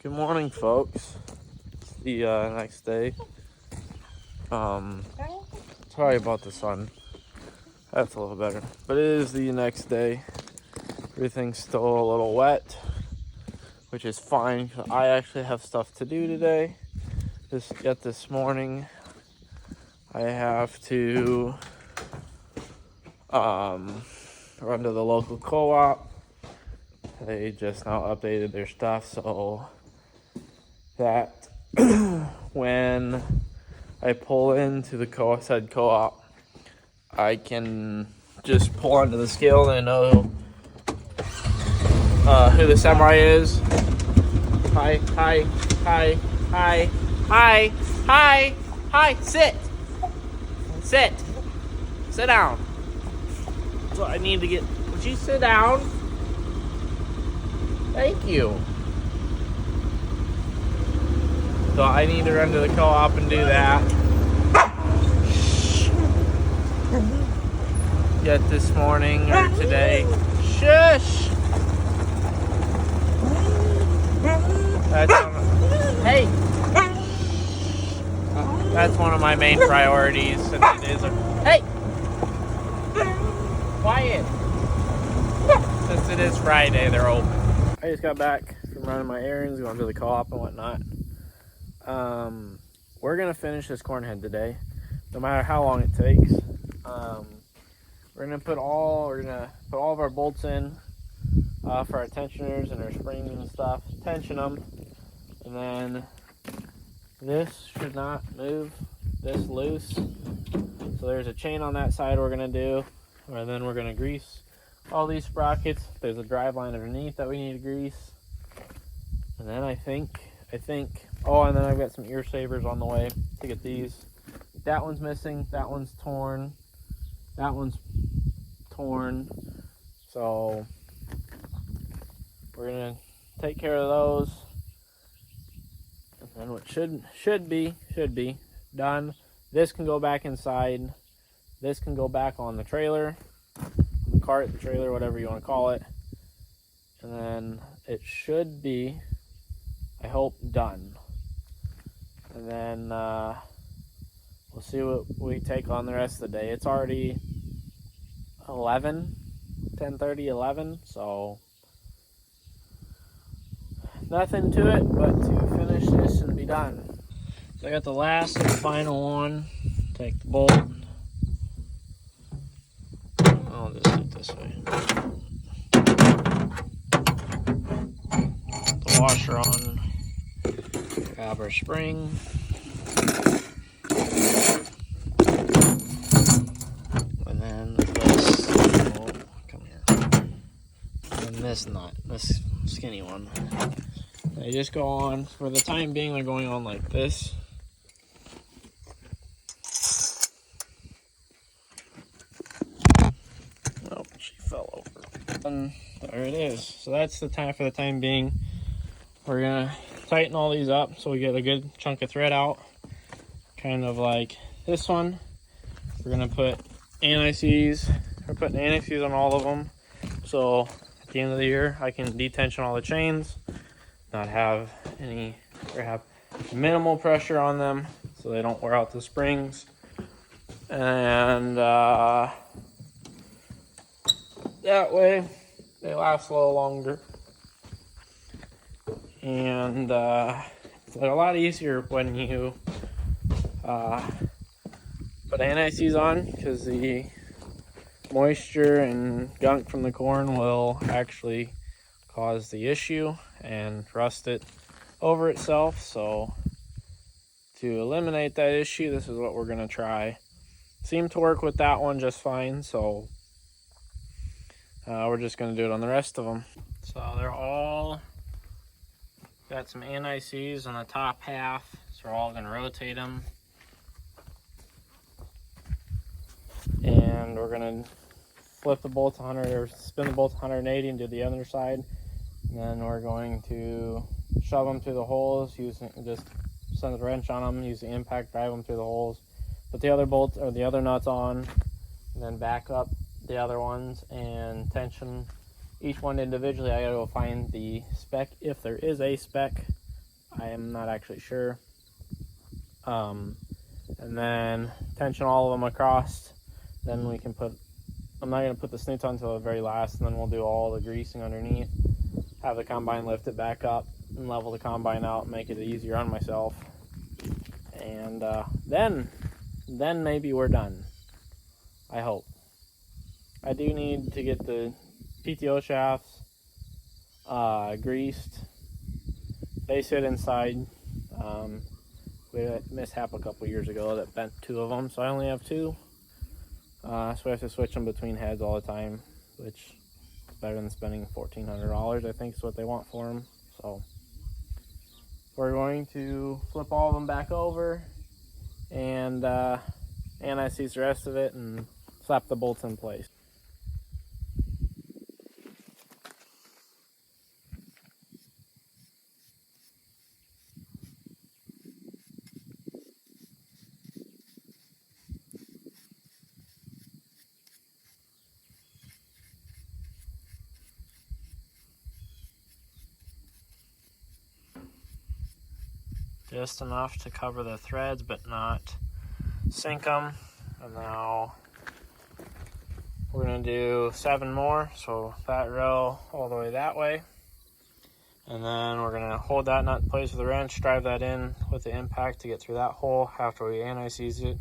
Good morning, folks. It's the next day. Sorry about the sun. That's a little better. But it is the next day. Everything's still a little wet, which is fine because I actually have stuff to do today. This morning, I have to run to the local co-op. They just now updated their stuff, so that when I pull into the said co-op, I can just pull onto the scale and I know who the samurai is. Hi, sit down. So I need to get, would you sit down? Thank you. So I need to run to the co-op and do that. Yet this morning or today. Shush! That's one of my main priorities, and it is hey! Quiet! Since it is Friday, they're open. I just got back from running my errands, going to the co-op and whatnot. We're gonna finish this corn head today, no matter how long it takes. We're gonna put all of our bolts in for our tensioners and our springs and stuff. Tension them, and then this should not move this loose. So there's a chain on that side we're gonna do, and then we're gonna grease all these sprockets. There's a drive line underneath that we need to grease, and then I think. Oh, and then I've got some ear savers on the way to get these. That one's missing. That one's torn. That one's torn. So we're gonna take care of those. And then what should be done. This can go back inside. This can go back on the trailer, on the cart, the trailer, whatever you want to call it. And then it should be, I hope, done. And then we'll see what we take on the rest of the day. It's already 10:30, 11, so nothing to it but to finish this and be done. So I got the last and final one. Take the bolt. I'll just do it this way. The washer on. Grab our spring. And then this, come here. And this nut, this skinny one. They just go on, for the time being, they're going on like this. Oh, she fell over. And there it is. So that's the time for the time being. We're gonna tighten all these up so we get a good chunk of thread out, kind of like this one. We're gonna put anti-seize. We're putting anti-seize on all of them, so at the end of the year I can detension all the chains, not have any, or have minimal pressure on them so they don't wear out the springs, and that way they last a little longer. And it's a lot easier when you put anti-seize on, because the moisture and gunk from the corn will actually cause the issue and rust it over itself. So to eliminate that issue, this is what we're going to try. Seemed to work with that one just fine, so we're just going to do it on the rest of them. So they're all got some anti-seize on the top half, so we're all going to rotate them. And we're going to flip the bolts 100, or spin the bolts 180 and do the other side. And then we're going to shove them through the holes, just send the wrench on them, use the impact, drive them through the holes. Put the other bolts, or the other nuts on, and then back up the other ones and tension each one individually. I gotta go find the spec, if there is a spec, I am not actually sure. And then tension all of them across. Then we can put, I'm not going to put the snoots on until the very last, and then we'll do all the greasing underneath. Have the combine lift it back up and level the combine out, make it easier on myself. And then maybe we're done. I hope. I do need to get the PTO shafts greased. They sit inside. We had a mishap a couple years ago that bent 2 of them, so I only have 2. So I have to switch them between heads all the time, which is better than spending $1,400, I think is what they want for them. So we're going to flip all of them back over and anti-seize the rest of it and slap the bolts in place. Just enough to cover the threads, but not sink them. And now we're going to do 7 more, so that row all the way that way. And then we're going to hold that nut in place with a wrench, drive that in with the impact to get through that hole after we anti-seize it.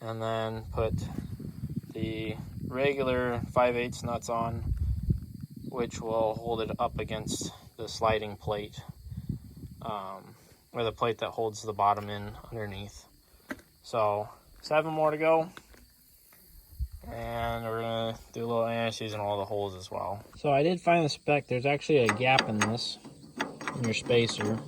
And then put the regular 5/8 nuts on, which will hold it up against the sliding plate, or the plate that holds the bottom in underneath. So 7 more to go, and we're gonna do a little anti-seize in all the holes as well. So I did find the spec. There's actually a gap in this, in your spacer,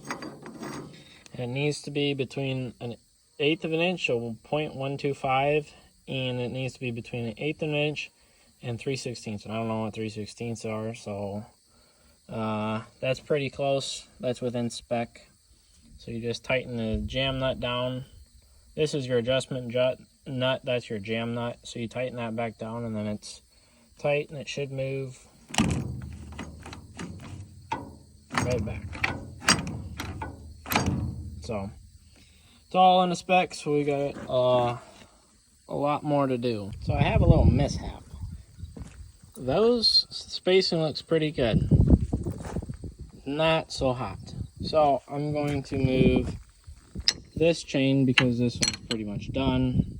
and it needs to be between 1/8 of an inch, so 0.125, and it needs to be between 1/8 of an inch and 3/16. And I don't know what 3/16 are, so that's pretty close. That's within spec. So you just tighten the jam nut down. This is your adjustment nut, that's your jam nut. So you tighten that back down, and then it's tight, and it should move right back. So it's all in the specs, so we got a lot more to do. So I have a little mishap. Those spacing looks pretty good. Not so hot. So I'm going to move this chain, because this one's pretty much done.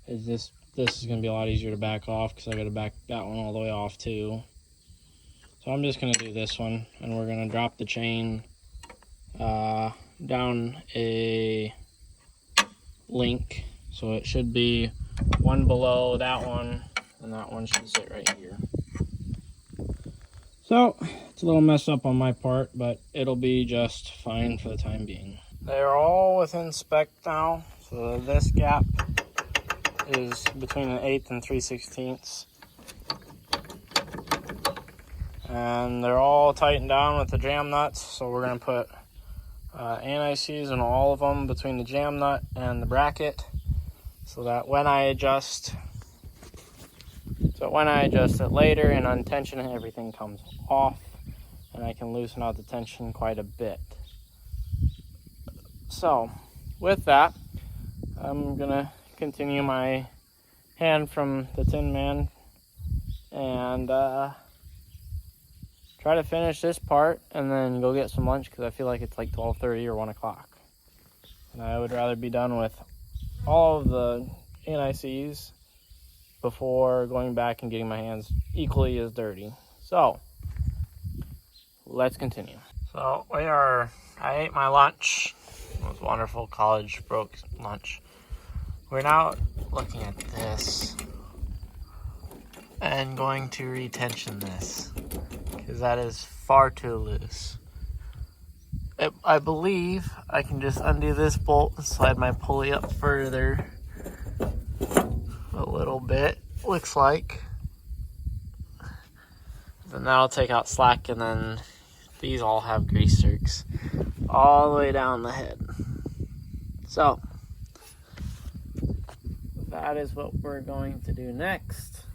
This is going to be a lot easier to back off, because I got to back that one all the way off too. So I'm just going to do this one, and we're going to drop the chain down a link. So it should be one below that one, and that one should sit right here. So it's a little messed up on my part, but it'll be just fine for the time being. They're all within spec now, so this gap is between 1/8 and 3/16. And they're all tightened down with the jam nuts, so we're going to put anti-seize in all of them between the jam nut and the bracket, so that when I adjust it later and untension it, everything comes off, and I can loosen out the tension quite a bit. So with that, I'm gonna continue my hand from the Tin Man and try to finish this part, and then go get some lunch, because I feel like it's like 12:30 or 1 o'clock, and I would rather be done with all of the anti-seize before going back and getting my hands equally as dirty. So let's continue. So I ate my lunch. It was wonderful college broke lunch. We're now looking at this and going to retension this, because that is far too loose. I believe I can just undo this bolt and slide my pulley up further a little bit, looks like. Then that'll take out slack, and then these all have grease zerks all the way down the head. So that is what we're going to do next.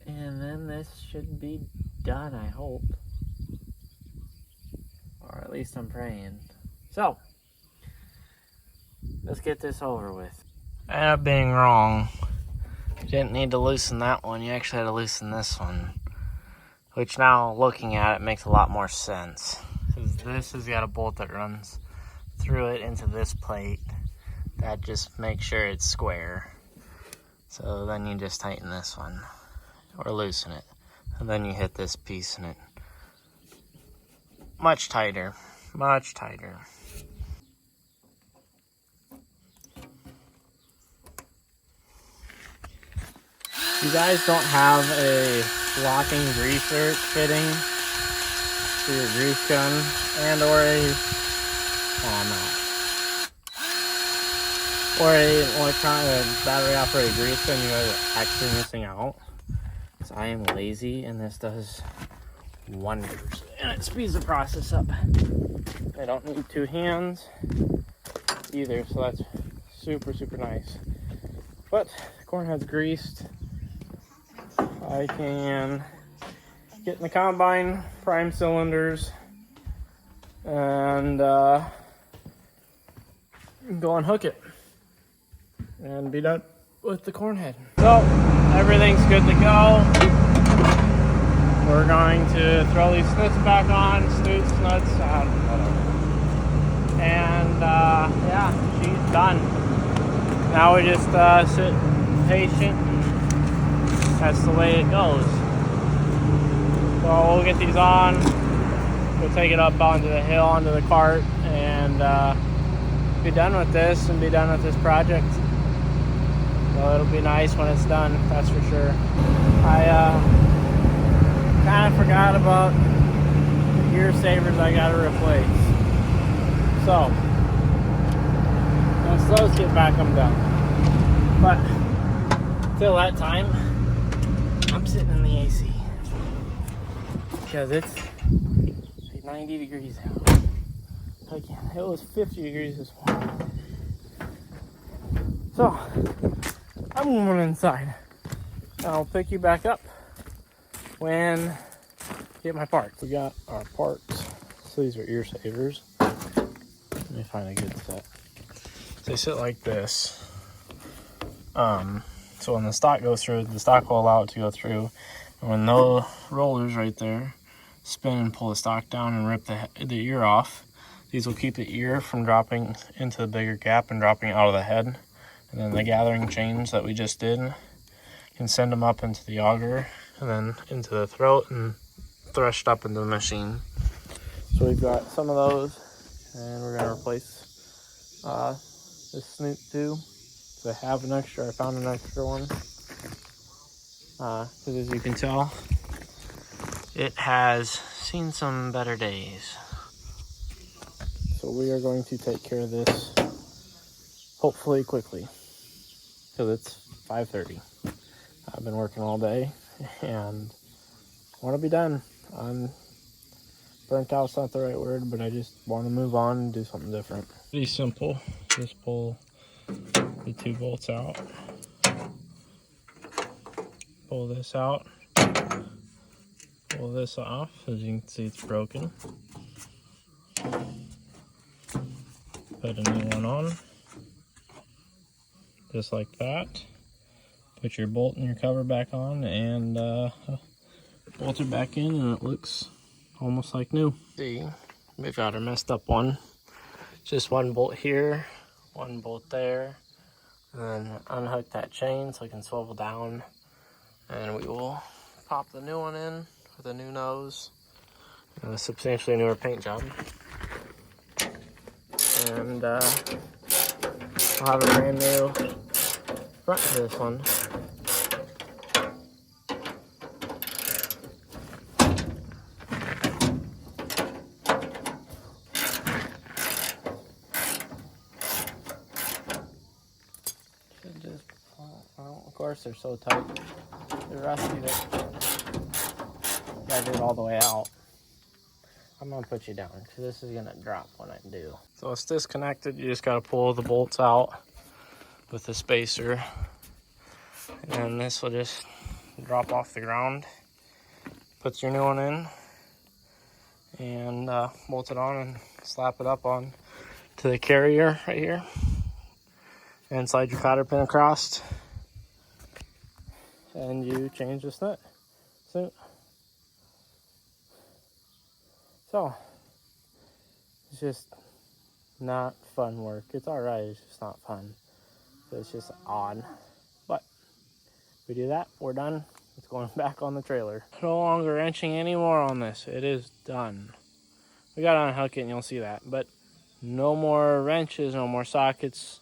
And then this should be done, I hope. Or at least I'm praying. So, let's get this over with. I ended up being wrong. You didn't need to loosen that one. You actually had to loosen this one. Which now, looking at it, makes a lot more sense. Because this has got a bolt that runs through it into this plate. That just makes sure it's square. So then you just tighten this one. Or loosen it. And then you hit this piece and it much tighter. Much tighter. You guys don't have a locking greaser fitting for your grease gun and or a or a electronic battery operated grease gun, you guys are actually missing out. Because I am lazy and this does wonders. And it speeds the process up. I don't need two hands either, so that's super, super nice. But the corn head's greased. I can get in the combine, prime cylinders, and go unhook it and be done with the corn head. So everything's good to go. We're going to throw these snuts back on, snoots, nuts, whatever. And yeah, she's done. Now we just sit patient. That's the way it goes. So we'll get these on. We'll take it up onto the hill, onto the cart, and be done with this and be done with this project. So it'll be nice when it's done, that's for sure. I kind of forgot about the gear savers I gotta replace. So once those get back, I'm done. But till that time, I'm sitting in the AC because it's like 90 degrees out. Again, it was 50 degrees this morning. So I'm going inside. I'll pick you back up when I get my parts. We got our parts. So these are ear savers. Let me find a good set. So they sit like this. So when the stock goes through, the stock will allow it to go through. And when those rollers right there spin and pull the stock down and rip the ear off, these will keep the ear from dropping into the bigger gap and dropping out of the head. And then the gathering chains that we just did can send them up into the auger and then into the throat and threshed up into the machine. So we've got some of those, and we're gonna replace this snoot too. I have an extra, I found an extra one. Because as you can tell, it has seen some better days. So we are going to take care of this hopefully quickly. Because it's 5:30. I've been working all day and I want to be done. I'm burnt out's not the right word, but I just want to move on and do something different. Pretty simple. Just pull the two bolts out, pull this out, pull this off. As you can see, it's broken. Put a new one on, just like that. Put your bolt and your cover back on, and bolt it back in, and it looks almost like new. See, we've got our messed up one. Just one bolt here, one bolt there. And then unhook that chain so it can swivel down, and we will pop the new one in with a new nose and a substantially newer paint job. And I'll have a brand new front to this one. Well, of course they're so tight. They're rusty that you gotta do it all the way out. I'm gonna put you down because this is gonna drop when I do. So it's disconnected. You just gotta pull the bolts out with the spacer, and this will just drop off the ground. Put your new one in, and bolt it on and slap it up on to the carrier right here, and slide your cotter pin across, and you change this nut. So it's just not fun work. It's alright, it's just not fun. So it's just odd. But we do that, we're done. It's going back on the trailer. No longer wrenching anymore on this. It is done. We gotta unhook it and you'll see that. But no more wrenches, no more sockets,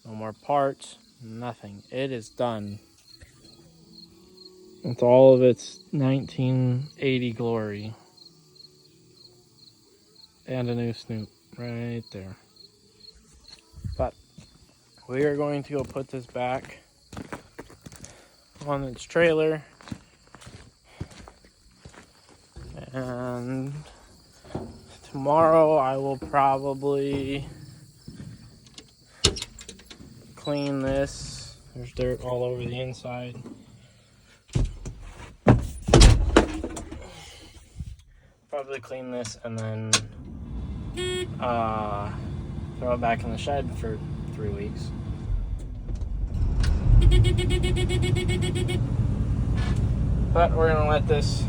no more parts, nothing. It is done. It's all of its 1980 glory. And a new snoop right there. But we are going to go put this back on its trailer, and tomorrow I will probably clean this. There's dirt all over the inside. Probably clean this and then throw it back in the shed for 3 weeks. But we're gonna let this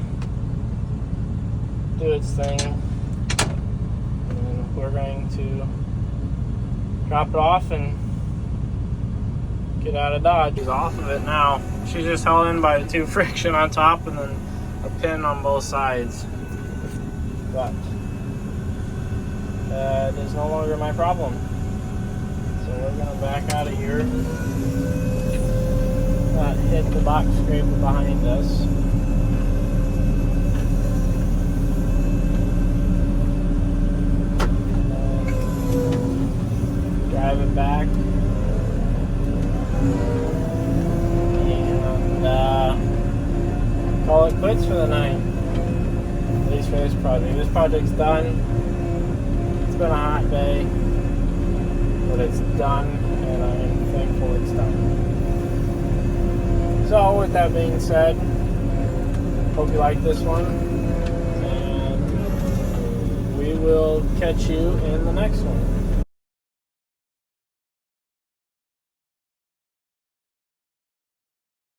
do its thing, and we're going to drop it off and get out of Dodge. She's off of it now. She's just held in by the 2 friction on top and then a pin on both sides. But that is no longer my problem. So we're gonna back out of here. Not hit the box scraper behind us. Drive it back. And call it quits for the night. At least for this project. This project's done. It's been a hot day, but it's done, and I'm thankful it's done. So with that being said, hope you like this one, and we will catch you in the next one.